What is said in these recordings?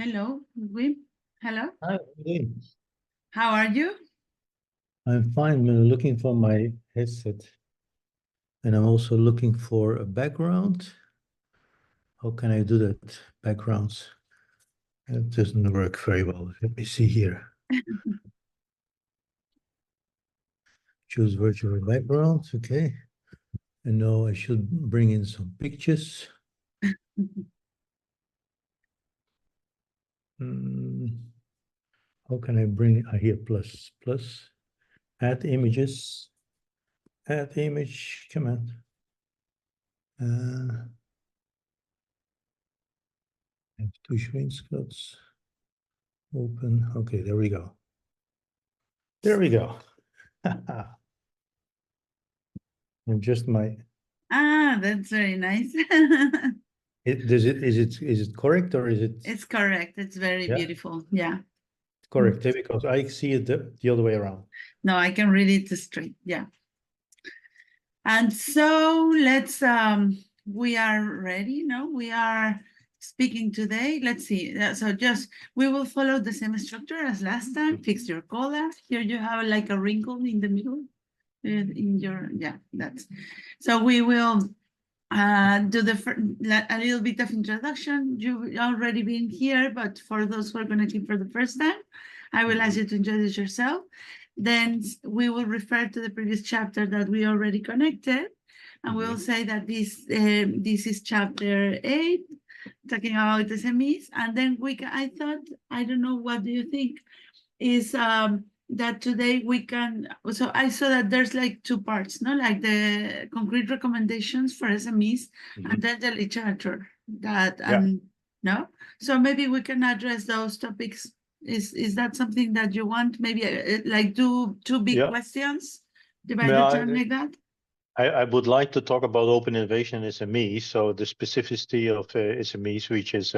Hello, Wim. Hello. Hi, Lee. How are you? I'm fine. I'm looking for my headset. And I'm also looking for a background. How can I do that? Backgrounds. It doesn't work very well. Let me see here. Choose virtual background. Okay. And now I should bring in some pictures. How can I bring here plus add images. Add image. Come on. I have two screenshots. Open. Okay, there we go. There we go. And just my That's very nice. is it correct or is it It's correct. It's very beautiful. Yeah. correct? Because I see it the other way around. No, I can read it straight. Yeah. And so let's we are ready. No, we are speaking today. Let's see. So just we will follow the same structure as last time. Fix your collar. Here you have like a wrinkle in the middle. In your that's so we will do a little bit of introduction. You've already been here, but for those who are connecting for the first time, I will ask you to introduce yourself. Then we will refer to the previous chapter that we already connected, and we'll say that this is chapter 8, talking about SMEs. And then I thought, I don't know, what do you think? Is that today we can, so I saw that there's like two parts, no, like the concrete recommendations for SMEs and then the literature that no, so maybe we can address those topics. Is that something that you want? Maybe like do two big questions, divide the time like that. I would like to talk about open innovation in SMEs. So the specificity of SMEs, which is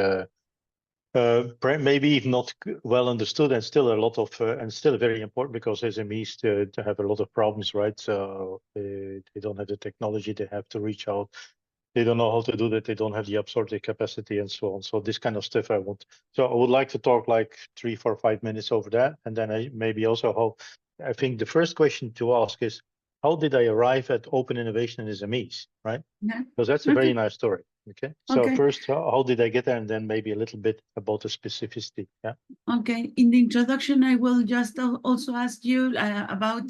maybe even not well understood, and still a lot of and still very important, because SMEs to have a lot of problems, right? So they don't have the technology, they have to reach out, they don't know how to do that, they don't have the absorptive capacity, and so on. So this kind of stuff I would like to talk like 3, 4, 5 minutes over that, and then I think the first question to ask is, how did I arrive at open innovation in SMEs, right? Yeah. Because that's a very nice story. Okay. So first, how did I get there, and then maybe a little bit about the specificity. Yeah. Okay. In the introduction, I will just also ask you about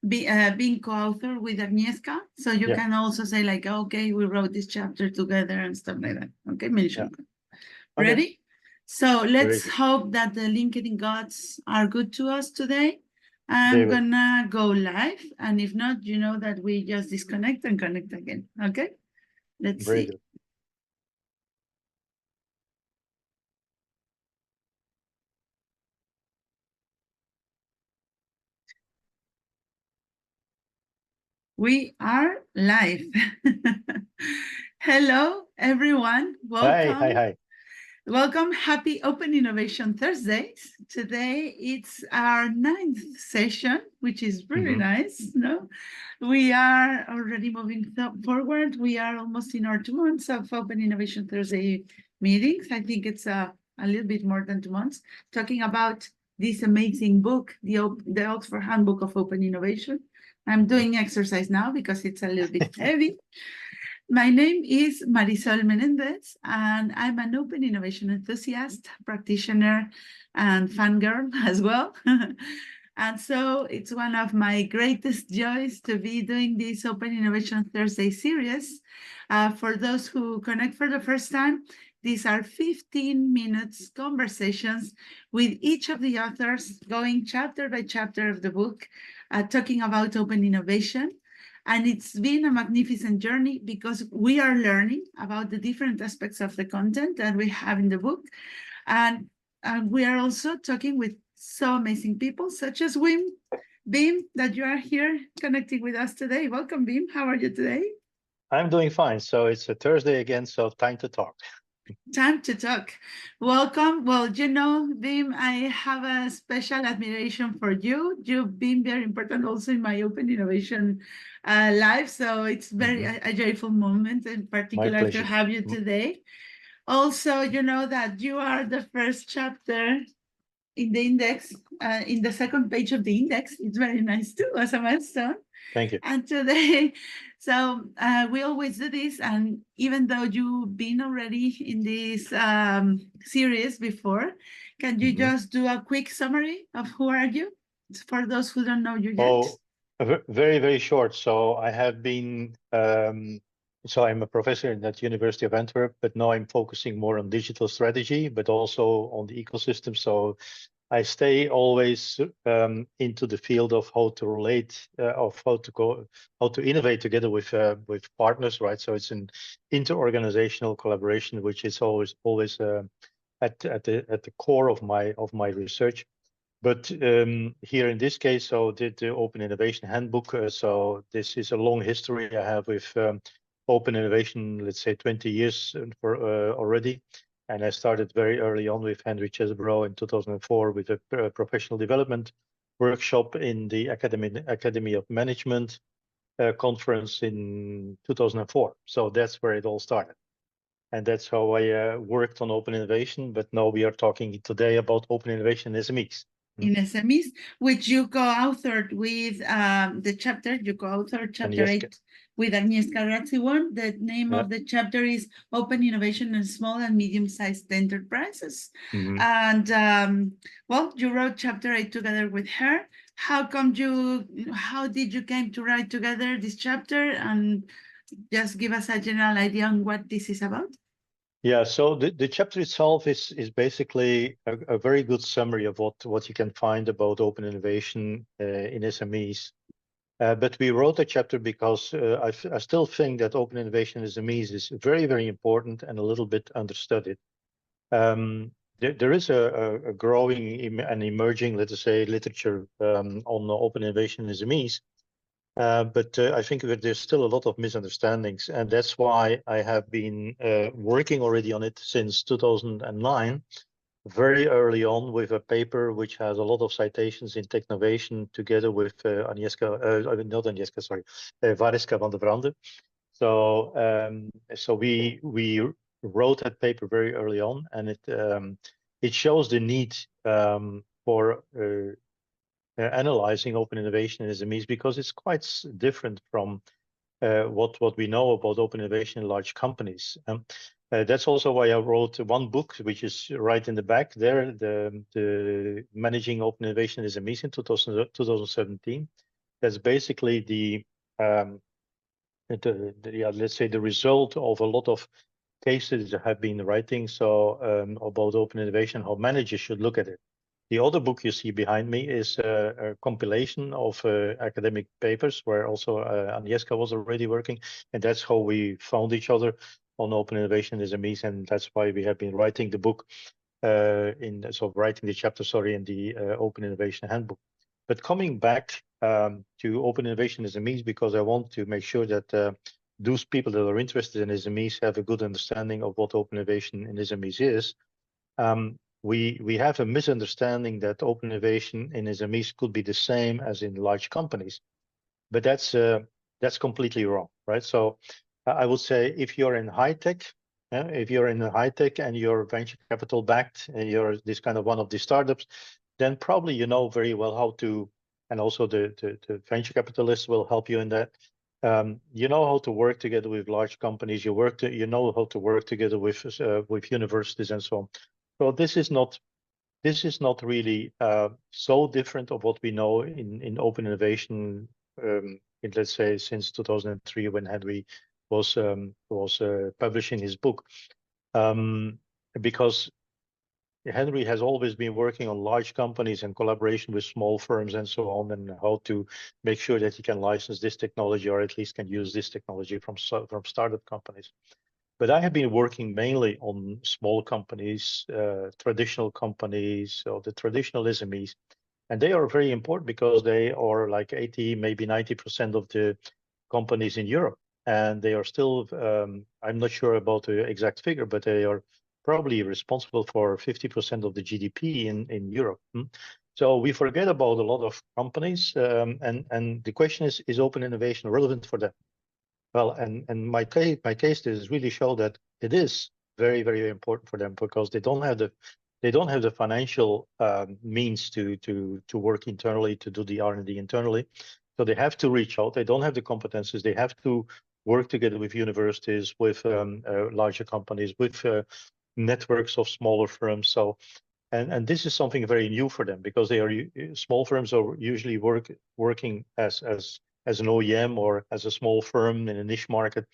being co-author with Agnieszka. So you can also say like, okay, we wrote this chapter together and stuff like that. Okay, mention. Ready? Okay. So let's hope that the LinkedIn gods are good to us today. I'm gonna go live, and if not, you know that we just disconnect and connect again. Okay, let's see. Good. We are live. Hello, everyone. Welcome. Hi. Welcome. Happy Open Innovation Thursdays. Today, it's our 9th session, which is really nice. No, we are already moving forward. We are almost in our 2 months of Open Innovation Thursday meetings. I think it's a little bit more than 2 months, talking about this amazing book, the Oxford Handbook of Open Innovation. I'm doing exercise now because it's a little bit heavy. My name is Marisol Menendez, and I'm an open innovation enthusiast, practitioner, and fangirl as well. And so it's one of my greatest joys to be doing this Open Innovation Thursday series. For those who connect for the first time, these are 15 minutes conversations with each of the authors, going chapter by chapter of the book, talking about open innovation. And it's been a magnificent journey because we are learning about the different aspects of the content that we have in the book. And we are also talking with so amazing people such as Wim, that you are here connecting with us today. Welcome, Wim. How are you today? I'm doing fine. So it's a Thursday again, so time to talk. Time to talk. Welcome. Well, you know, Wim, I have a special admiration for you. You've been very important also in my open innovation life. So it's very a joyful moment, in particular to have you today. Also, you know that you are the first chapter in the index, in the second page of the index. It's very nice too, as a milestone. Thank you. And today, so we always do this, and even though you've been already in this series before, can you just do a quick summary of who are you, for those who don't know you yet? Oh, very, very short. So I have been, so I'm a professor at the University of Antwerp, but now I'm focusing more on digital strategy, but also on the ecosystem. So I stay always into the field of how to relate, of how to innovate together with partners, right? So it's an inter-organizational collaboration, which is always at the core of my research. But here in this case, so did the Open Innovation Handbook. So this is a long history I have with open innovation, let's say 20 years for already. And I started very early on with Henry Chesebro in 2004 with a professional development workshop in the Academy of Management conference in 2004. So that's where it all started. And that's how I worked on open innovation. But now we are talking today about open innovation in SMEs. In SMEs, which you co-authored with the chapter, you co-authored chapter 8 with Agnieszka Radziwiłł. The name of the chapter is Open Innovation in Small and Medium-Sized Enterprises. And well, you wrote chapter 8 together with her. How did you came to write together this chapter? And just give us a general idea on what this is about. Yeah, so the chapter itself is basically a very good summary of what you can find about open innovation in SMEs. But we wrote a chapter because I still think that open innovation in SMEs is very, very important and a little bit understudied. There is a growing and emerging, let's say, literature on open innovation in SMEs. But I think that there's still a lot of misunderstandings, and that's why I have been working already on it since 2009, very early on with a paper which has a lot of citations in Technovation together with Variska van der Brande. So we wrote that paper very early on, and it shows the need for analyzing open innovation in SMEs, because it's quite different from what we know about open innovation in large companies. That's also why I wrote one book, which is right in the back there, the Managing Open Innovation in SMEs in 2017. That's basically let's say the result of a lot of cases that have been writing about open innovation, how managers should look at it. The other book you see behind me is a compilation of academic papers where also Agnieszka was already working, and that's how we found each other on open innovation in SMEs, and that's why we have been writing the book writing the chapter, in the Open Innovation Handbook. But coming back to open innovation in SMEs, because I want to make sure that those people that are interested in SMEs have a good understanding of what open innovation in SMEs is. We have a misunderstanding that open innovation in SMEs could be the same as in large companies, but that's completely wrong, right? So I would say if you're in high tech, and you're venture capital backed, and you're this kind of one of the startups, then probably you know very well how to, and also the venture capitalists will help you in that. You know how to work together with large companies. You know how to work together with universities and so on. So this is not really so different of what we know in open innovation. Let's say since 2003, when Henry was publishing his book, because Henry has always been working on large companies in collaboration with small firms and so on, and how to make sure that he can license this technology, or at least can use this technology from startup companies. But I have been working mainly on small companies, traditional companies, or the traditional SMEs. And they are very important because they are like 80, maybe 90% of the companies in Europe. And they are still, I'm not sure about the exact figure, but they are probably responsible for 50% of the GDP in Europe. So we forget about a lot of companies. And the question is open innovation relevant for them? Well, and my case is really show that it is very, very important for them because they don't have the financial means to work internally, to do the R&D internally. So they have to reach out. They don't have the competences. They have to work together with universities, with larger companies, with networks of smaller firms. So, and this is something very new for them because they are small firms are usually working as an OEM or as a small firm in a niche market,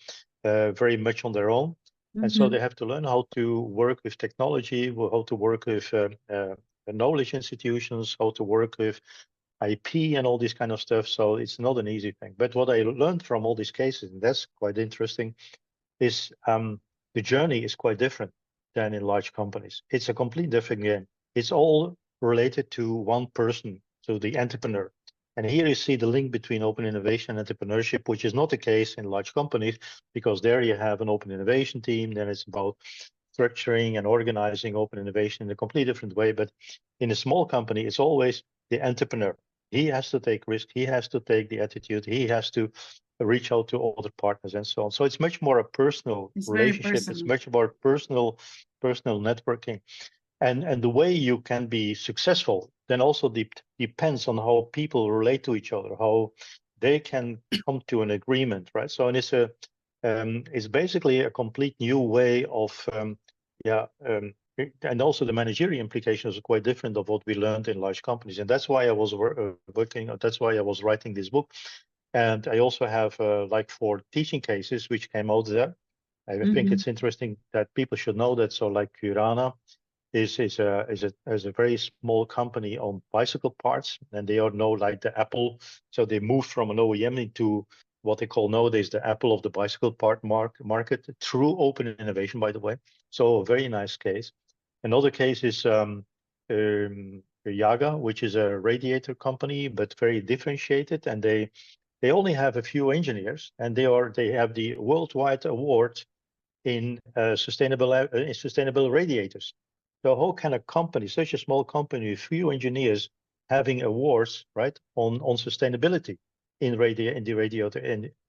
very much on their own. And so they have to learn how to work with technology, how to work with knowledge institutions, how to work with IP and all this kind of stuff. So it's not an easy thing. But what I learned from all these cases, and that's quite interesting, is the journey is quite different than in large companies. It's a complete different game. It's all related to one person, to the entrepreneur. And here you see the link between open innovation and entrepreneurship, which is not the case in large companies, because there you have an open innovation team. Then it's about structuring and organizing open innovation in a completely different way. But in a small company, it's always the entrepreneur. He has to take risk. He has to take the attitude. He has to reach out to other partners and so on. So it's much more a personal relationship. It's much more personal networking. And the way you can be successful then also depends on how people relate to each other, how they can come to an agreement, right? So and it's basically a complete new way of and also the managerial implications are quite different of what we learned in large companies. And that's why I was that's why I was writing this book. And I also have like 4 teaching cases which came out there. I think it's interesting that people should know that. So like Curana is a very small company on bicycle parts, and they are now like the Apple. So they moved from an OEM into what they call nowadays the Apple of the bicycle part market through open innovation, by the way. So a very nice case. Another case is Yaga, which is a radiator company, but very differentiated, and they only have a few engineers, and they have the worldwide award in sustainable radiators. So how can a company, such a small company, with few engineers, having awards, right, on sustainability in the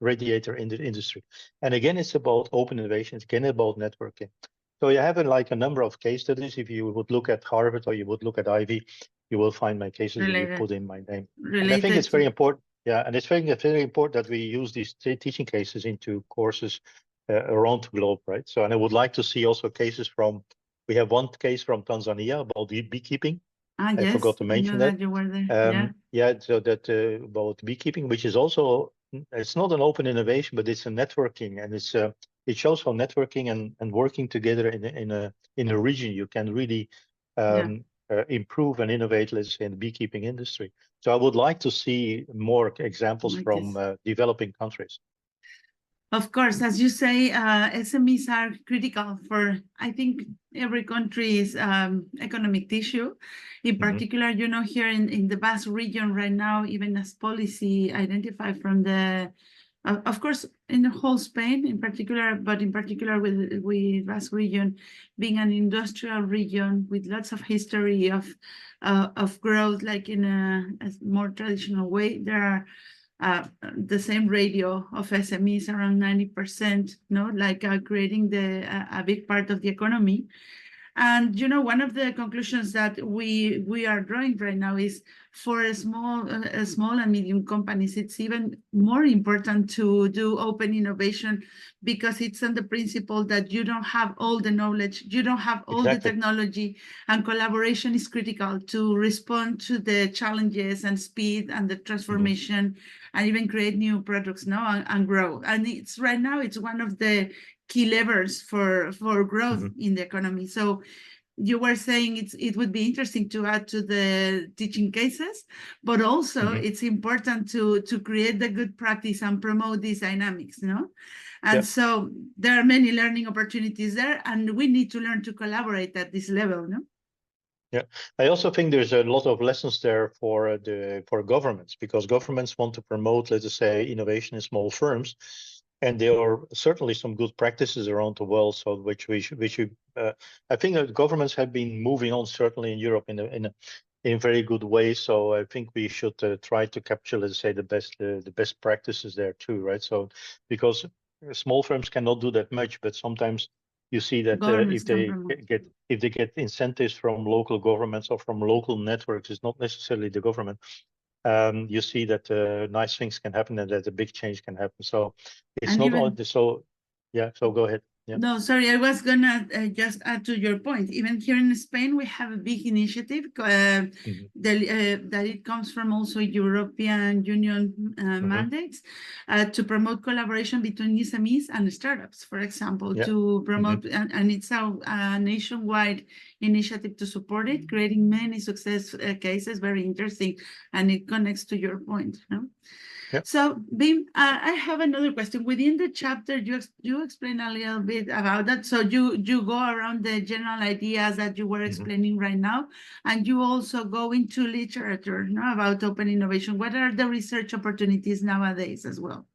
radiator industry? And again, it's about open innovation. It's again about networking. So you have like a number of case studies. If you would look at Harvard or you would look at Ivy, you will find my cases that you put in my name. And I think it's very important. Yeah, and it's very important that we use these teaching cases into courses around the globe, right? So, and I would like to see also cases from. We have one case from Tanzania about beekeeping. I forgot to mention that. You were there. Yeah, so that about beekeeping, which is also it's not an open innovation, but it's a networking, and it shows how networking and working together in a region you can really improve and innovate, let's say, in the beekeeping industry. So I would like to see more examples from developing countries. Of course, as you say, SMEs are critical for, I think, every country's economic tissue. In particular, you know, here in the Basque region right now, even as policy identified from the, of course, in the whole Spain in particular, but in particular with Basque region being an industrial region with lots of history of growth, like in a more traditional way, there are the same ratio of SMEs around 90%, no, like creating a big part of the economy. And you know, one of the conclusions that we are drawing right now is for small and medium companies, it's even more important to do open innovation because it's on the principle that you don't have all the knowledge, you don't have all the technology, and collaboration is critical to respond to the challenges and speed and the transformation and even create new products now and grow. And it's right now, it's one of the key levers for growth in the economy. So you were saying it would be interesting to add to the teaching cases, but also it's important to create the good practice and promote these dynamics, no? And so there are many learning opportunities there, and we need to learn to collaborate at this level, no? Yeah, I also think there's a lot of lessons there for governments, because governments want to promote, let's say, innovation in small firms. And there are certainly some good practices around the world, so which I think that governments have been moving on, certainly in Europe, in a very good way. So I think we should try to capture, let's say, the best practices there too, right? So because small firms cannot do that much, but sometimes You see that Governments if can they promote. get incentives from local governments or from local networks, it's not necessarily the government. You see that nice things can happen and that a big change can happen. So it's And not all even so. Yeah. So go ahead. Yeah. No, sorry, I was gonna just add to your point. Even here in Spain, we have a big initiative that it comes from also European Union mandates to promote collaboration between SMEs and startups, for example, Yeah. to promote, and it's a nationwide initiative to support it, creating many success cases, very interesting, and it connects to your point, no? Yep. So, Wim, I have another question. Within the chapter, you explain a little bit about that. So you go around the general ideas that you were explaining right now, and you also go into literature, no, about open innovation. What are the research opportunities nowadays as well?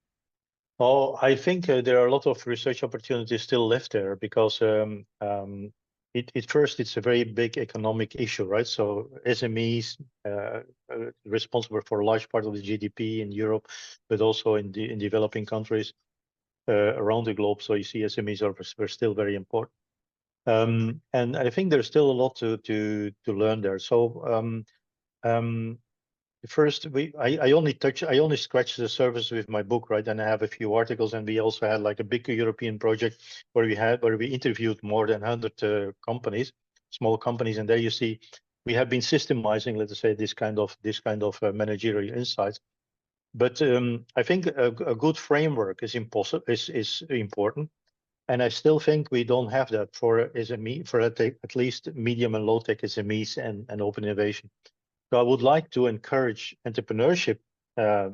Oh, I think there are a lot of research opportunities still left there because it's a very big economic issue, right? So SMEs responsible for a large part of the GDP in Europe, but also in developing countries around the globe. So you see SMEs are still very important. And I think there's still a lot to learn there. So first, I only scratched the surface with my book, right? And I have a few articles, and we also had like a big European project where we interviewed more than 100 companies, small companies, and there you see we have been systemizing, let's say, this kind of managerial insights. But I think a good framework is important, and I still think we don't have that for SME, for at least medium and low tech SMEs and open innovation. So I would like to encourage entrepreneurship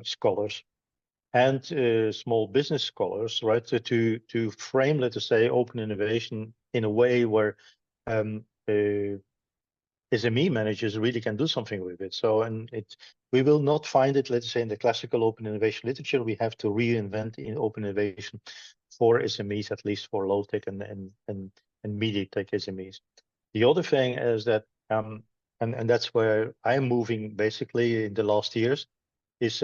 scholars and small business scholars, right, to frame, let's say, open innovation in a way where SME managers really can do something with it. So, we will not find it, let's say, in the classical open innovation literature. We have to reinvent in open innovation for SMEs, at least for low tech and medium tech SMEs. The other thing is that and that's where I'm moving basically in the last years, is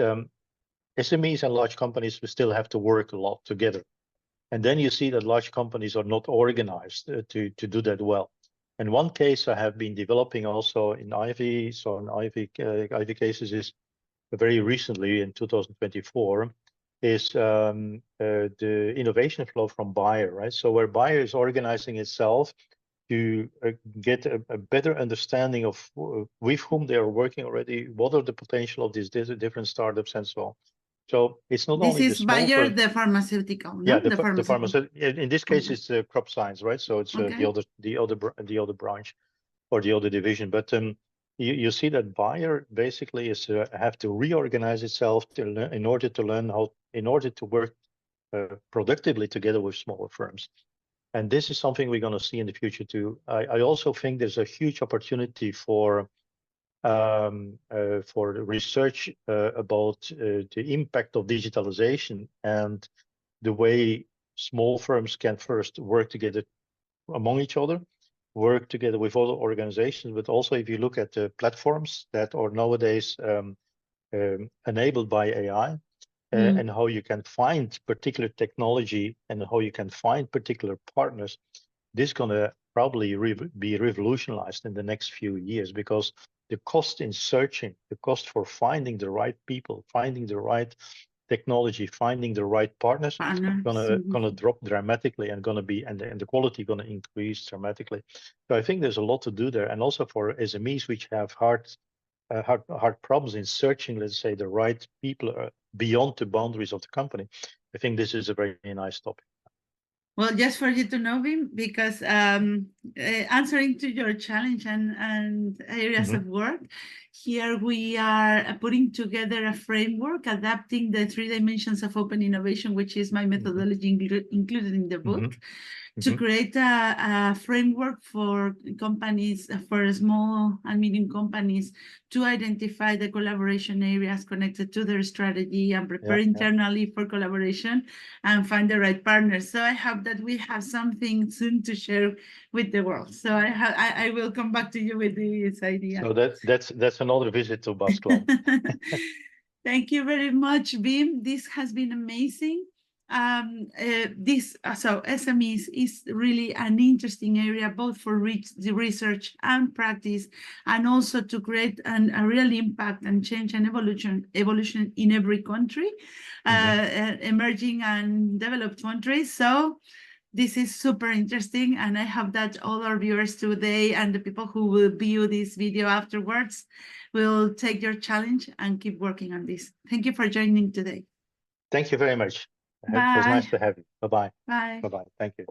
SMEs and large companies will still have to work a lot together. And then you see that large companies are not organized to do that well. And one case I have been developing also in Ivy, so in Ivy cases is very recently in 2024, is the innovation flow from Bayer, right? So where Bayer is organizing itself to get a better understanding of with whom they are working already, what are the potential of these different startups and so on. So it's not This only the is small Bayer, the pharmaceutical, no? yeah, The the pharmaceutical. In this case, Okay. it's crop science, right? So it's Okay. the other branch or the other division. But you see that Bayer basically is have to reorganize itself in order to work productively together with smaller firms. And this is something we're going to see in the future too. I also think there's a huge opportunity for research about the impact of digitalization and the way small firms can first work together among each other, work together with other organizations, but also if you look at the platforms that are nowadays enabled by AI, and how you can find particular technology and how you can find particular partners, this is going to probably be revolutionized in the next few years, because the cost in searching, the cost for finding the right people, finding the right technology, finding the right partners, gonna drop dramatically, and the quality gonna increase dramatically. So I think there's a lot to do there, and also for SMEs which have hard problems in searching, let's say, the right people beyond the boundaries of the company. I think this is a very nice topic. Well, just for you to know, Wim, because answering to your challenge and areas of work, here we are putting together a framework, adapting the 3 dimensions of open innovation, which is my methodology included in the book, to create a framework for companies, for small and medium companies, to identify the collaboration areas connected to their strategy and prepare internally for collaboration and find the right partners. So I hope that we have something soon to share with the world. So I will come back to you with this idea. So that's another visit to Bascom. Thank you very much, Wim. This has been amazing. so SMEs is really an interesting area, both for the research and practice, and also to create a real impact and change and evolution in every country, emerging and developed countries. So this is super interesting, and I hope that all our viewers today and the people who will view this video afterwards will take your challenge and keep working on this. Thank you for joining today. Thank you very much. It was Bye. nice to have you. Bye-bye. Bye. Bye-bye. Thank you.